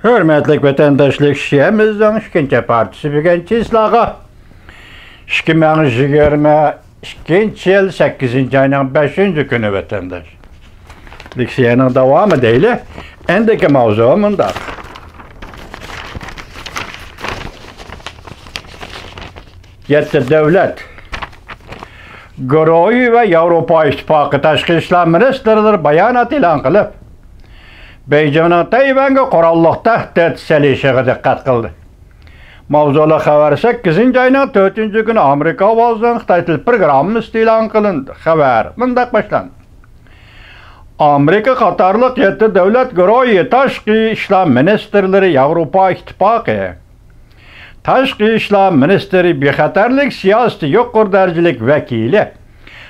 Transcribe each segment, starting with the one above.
Hürmetlik vatandaşlık şiyemizden işkinci partisi birinci islağı 2022 yıl 8. ayının 5. günü vatandaş. Liksiyenin devamı değil, endeki mavzuumunda. Yetti devlet, Groyu ve Avrupa İttifakı Tashqi ishlar ministrlari bayonot e'lon qilib, Beijingning Tayvanga qurolli tahdid solishiga diqqat qildi. Mavzuli xabar 8 ayning 4 kuni Amerika ovozidan Xitoy til programmasi e'lon qilindi. Xabar bunday boshlandi. Amerika qatorliq 7 davlat guruhi tashqi ishlar ministrlari Avrupa İttifakı Tashqi ishlar ministri bexatarlik siyosati yuqori darajalik vakili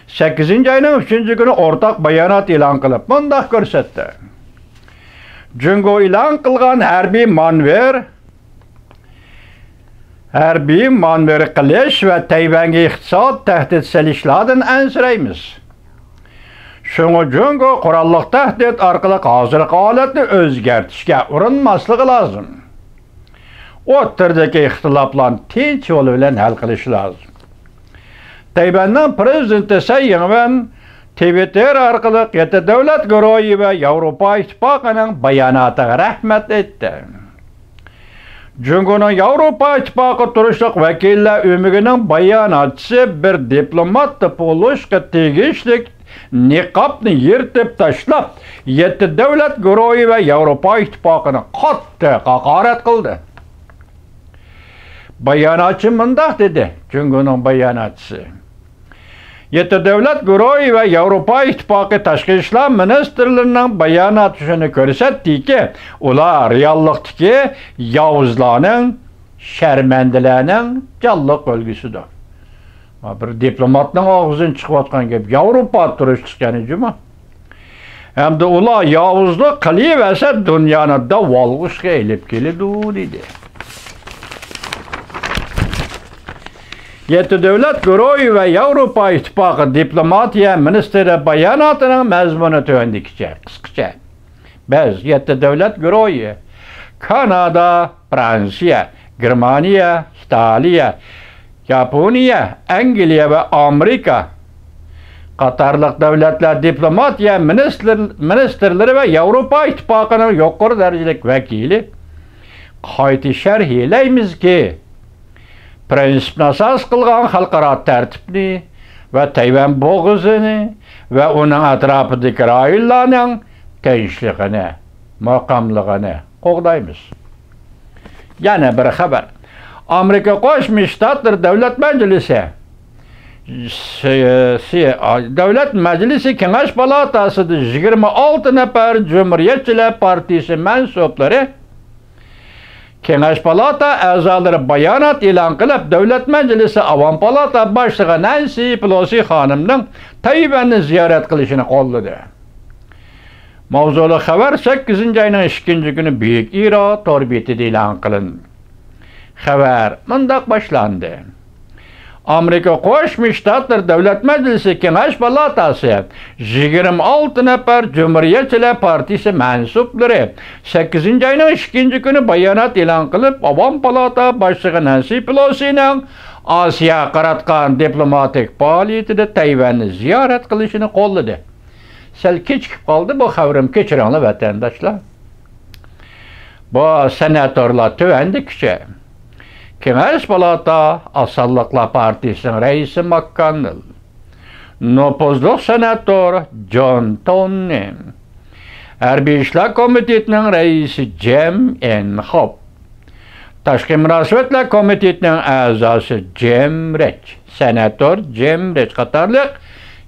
8 ayning 3 kuni o'rtaq bayonot e'lon qilib, bunday ko'rsatdi. Jungo e'lon qilgan harbiy manevr qilish va Tayvanga iqtisod tahdid solishlardan ansiraymiz. Shunga Jungo qurolli tahdid orqali hozirgi holatni o'zgartirishga urinmasligi lozim. O'rtadagi ixtiloflarni tinch yo'l bilan hal qilish lozim. Tayvanning prezidenti Tsai Ing-wen Twitter orqali 7 davlat guruhi va Yevropa İttifoqining bayonotiga rahmat aytdi. Jungoning Yevropa İttifoqi turishliq vakillar umigining bayonotchisi bir diplomat bo'lishga tegishli niqobni yirtib tashlab, 7 davlat guruhi va Yevropa İttifoqini qattiq haqorat qildi. Bayonotchi mundaq dedi, Jungoning bayonotchisi. 7 davlat guruhi ve Avrupa İttifakı Tashqi ishlar ministrlarining bayonoti shuni ko'rsatdiki, ular reallikdagi yovuzlarning, sharmandalarning jonliq o'lgisidir. Bir diplomatning og'zidan chiqayotgan gap Yevropa turishgan juma. Hamda ular yovuzlik qilaversa dunyoni davolg'ishga elib keladi dedi. 7 davlat guruhi ve Avrupa İttifakı diplomatiya ministri bayonotining mazmuni tuvandikicha qisqacha. Biz 7 davlat guruhi Kanada, Fransiya, Germaniya, İtaliya, Yaponiya, Angliya ve Amerika qatorliq davlatlar diplomatiya ministrlari ve Avrupa İttifakıning yuqori darajalik vakili qayta sharh e'laymizki, prensipni asos qilgan xalqaro tartibni va Tayvan bo'g'izini va uning atrofidagi rayonlarning tinchligini, maqomligini qo'g'daymiz. Yana bir xabar. Amerika Qo'shma Shtatlar Davlat Majlisi Kengash palatasida 26 nafar Cumhuriyetçiler Partisi mensuplari Kengash palata a'zolari bayonot e'lon qilib, Davlat Majlisi Avam palata boshlig'i Nancy Pelosi xonimning Tayvanni ziyorat qilishini qo'lladi. Mavzuli xabar 8 ayning 2 kuni Buyuk Iro tor betida e'lon qilindi. Xabar bunday boshlandi. Amerika Qo'shma Shtatlar Davlat Majlisi Kengash palatasi 26 nafar Cumhuriyetçiler Partisi mensuplari 8 ayning 2 kuni bayonot e'lon qilib, Avam palata boshlig'i Nancy Pelosining Osiyo qaratgan diplomatik faoliyatida Tayvanni ziyorat qilishini qo'lladi. Sal kechikib qoldi bu xabarim, kechiringlar vatandoshlar. Bu senatorlar tuvandikicha Kengash palata Asallıqlar Partisining raisi McConnell, Nopozluq senator John Tony, Harbiy ishlar komitetining raisi Jim Inhofe, Tashqi munosabatlar komitetining a'zosi Jim Rich, senator Jim Rich qatorliq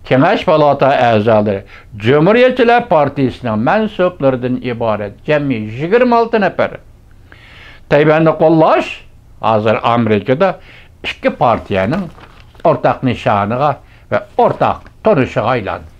Kengash palata a'zolari Cumhuriyetçiler Partisining mansublaridan iborat jami 26 nafar. Tayvanni qo'llash hozir Amerikada 2 partiyaning o'rtaq nishoniga va o'rtaq tunishiga aylandi.